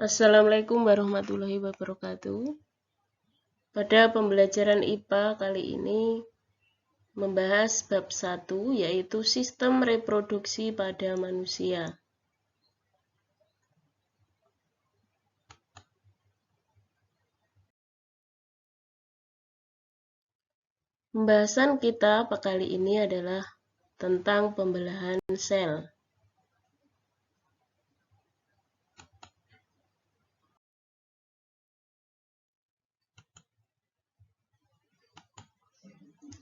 Assalamualaikum warahmatullahi wabarakatuh. Pada pembelajaran IPA kali ini membahas bab 1 yaitu sistem reproduksi pada manusia. Pembahasan kita kali ini adalah tentang pembelahan sel.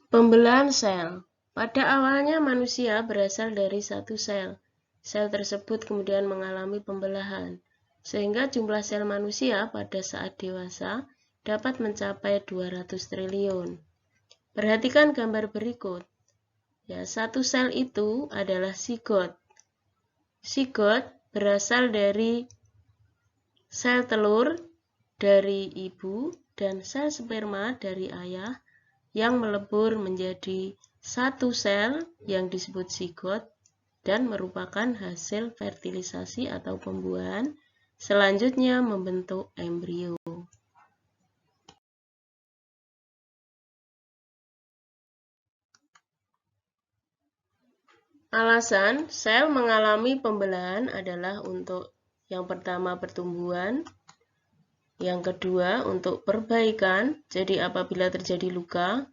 Pembelahan sel. Pada awalnya manusia berasal dari satu sel. Sel tersebut kemudian mengalami pembelahan, sehingga jumlah sel manusia pada saat dewasa dapat mencapai 200 triliun. Perhatikan gambar berikut. Ya, satu sel itu adalah zigot. Zigot berasal dari sel telur dari ibu dan sel sperma dari ayah yang melebur menjadi satu sel yang disebut zigot dan merupakan hasil fertilisasi atau pembuahan, selanjutnya membentuk embrio. Alasan sel mengalami pembelahan adalah untuk yang pertama pertumbuhan, yang kedua untuk perbaikan, jadi apabila terjadi luka,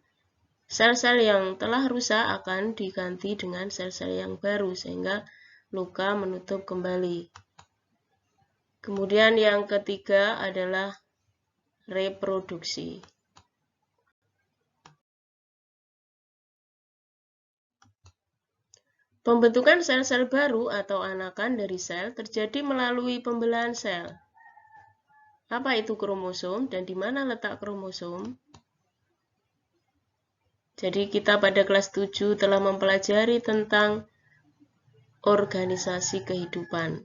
sel-sel yang telah rusak akan diganti dengan sel-sel yang baru sehingga luka menutup kembali. Kemudian yang ketiga adalah reproduksi. Pembentukan sel-sel baru atau anakan dari sel terjadi melalui pembelahan sel. Apa itu kromosom dan di mana letak kromosom? Jadi kita pada kelas 7 telah mempelajari tentang organisasi kehidupan.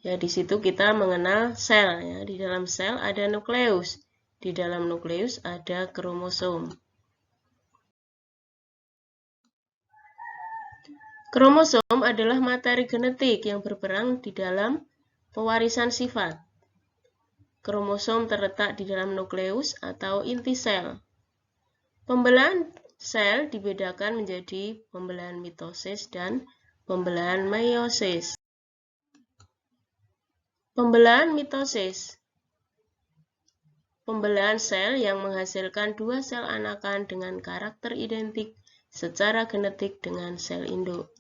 Ya, di situ kita mengenal sel. Ya. Di dalam sel ada nukleus. Di dalam nukleus ada kromosom. Kromosom adalah materi genetik yang berperan di dalam pewarisan sifat. Kromosom terletak di dalam nukleus atau inti sel. Pembelahan sel dibedakan menjadi pembelahan mitosis dan pembelahan meiosis. Pembelahan mitosis. Pembelahan sel yang menghasilkan dua sel anakan dengan karakter identik secara genetik dengan sel induk.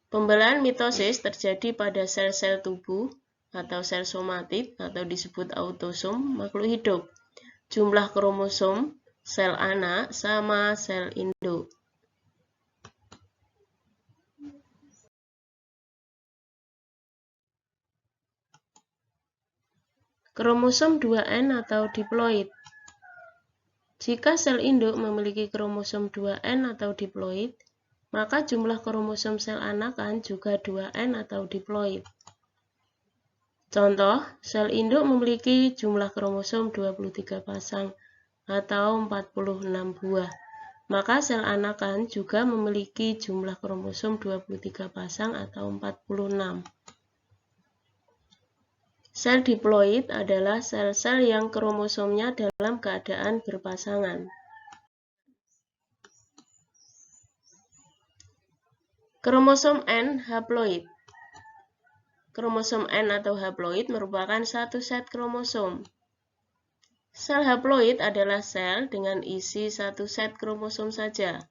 Pembelahan mitosis terjadi pada sel-sel tubuh atau sel somatik atau disebut autosom makhluk hidup. Jumlah kromosom sel anak sama sel induk. Kromosom 2N atau diploid. Jika sel induk memiliki kromosom 2N atau diploid, maka jumlah kromosom sel anakan juga 2N atau diploid. Contoh, sel induk memiliki jumlah kromosom 23 pasang atau 46 buah. Maka sel anakan juga memiliki jumlah kromosom 23 pasang atau 46. Sel diploid adalah sel-sel yang kromosomnya dalam keadaan berpasangan. Kromosom N haploid. Kromosom N atau haploid merupakan satu set kromosom. Sel haploid adalah sel dengan isi satu set kromosom saja.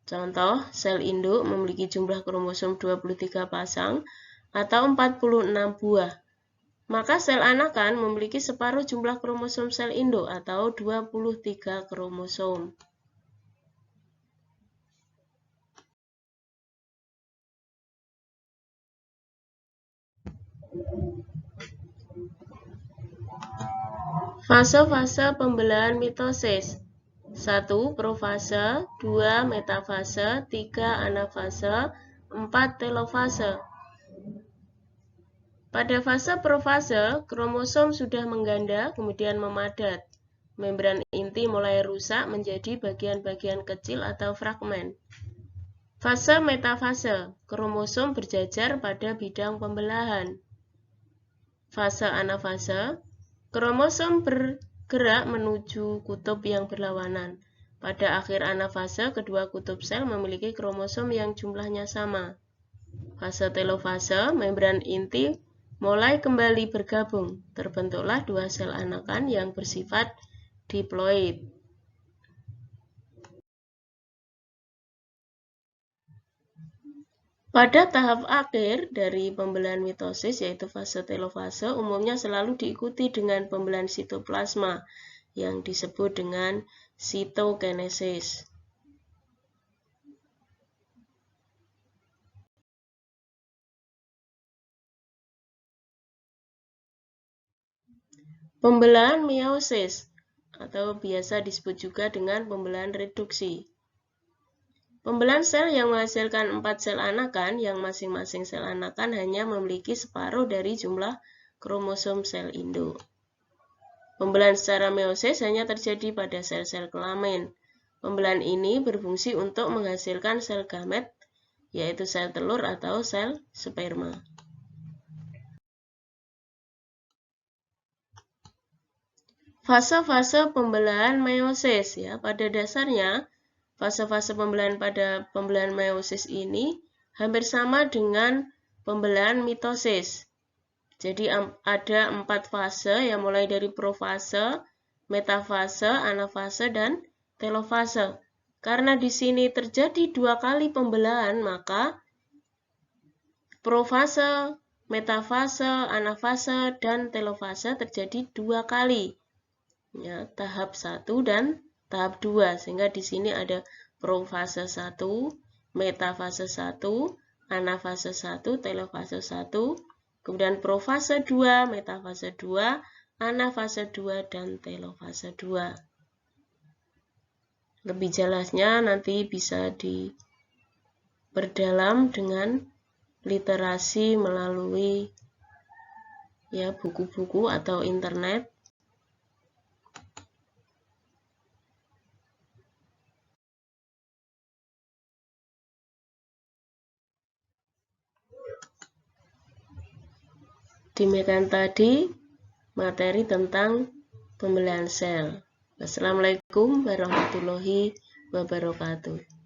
Contoh, sel induk memiliki jumlah kromosom 23 pasang atau 46 buah. Maka sel anakan memiliki separuh jumlah kromosom sel induk atau 23 kromosom. Fase-fase pembelahan mitosis. 1. Profase, 2. Metafase, 3. Anafase, 4. Telofase. Pada fase profase, kromosom sudah mengganda kemudian memadat. Membran inti mulai rusak menjadi bagian-bagian kecil atau fragmen. Fase metafase, kromosom berjajar pada bidang pembelahan. fase anafase, kromosom bergerak menuju kutub yang berlawanan. Pada akhir anafase, kedua kutub sel memiliki kromosom yang jumlahnya sama. Fase telofase, membran inti mulai kembali bergabung. Terbentuklah dua sel anakan yang bersifat diploid. Pada tahap akhir dari pembelahan mitosis, yaitu fase telofase, umumnya selalu diikuti dengan pembelahan sitoplasma yang disebut dengan sitokinesis. Pembelahan meiosis atau biasa disebut juga dengan pembelahan reduksi. Pembelahan sel yang menghasilkan 4 sel anakan, yang masing-masing sel anakan hanya memiliki separuh dari jumlah kromosom sel induk. Pembelahan secara meiosis hanya terjadi pada sel-sel kelamin. Pembelahan ini berfungsi untuk menghasilkan sel gamet, yaitu sel telur atau sel sperma. Fase-fase pembelahan meiosis, ya, pada dasarnya fase-fase pembelahan pada pembelahan meiosis ini hampir sama dengan pembelahan mitosis. Jadi ada 4 fase yang mulai dari profase, metafase, anafase, dan telofase. Karena di sini terjadi 2 kali pembelahan, maka profase, metafase, anafase, dan telofase terjadi 2 kali. Ya, tahap 1 dan tahap 2, sehingga di sini ada profase 1, metafase 1, anafase 1, telofase 1, kemudian profase 2, metafase 2, anafase 2, dan telofase 2. Lebih jelasnya nanti bisa diperdalam dengan literasi melalui ya buku-buku atau internet. Demikian tadi materi tentang pembelahan sel. Wassalamualaikum warahmatullahi wabarakatuh.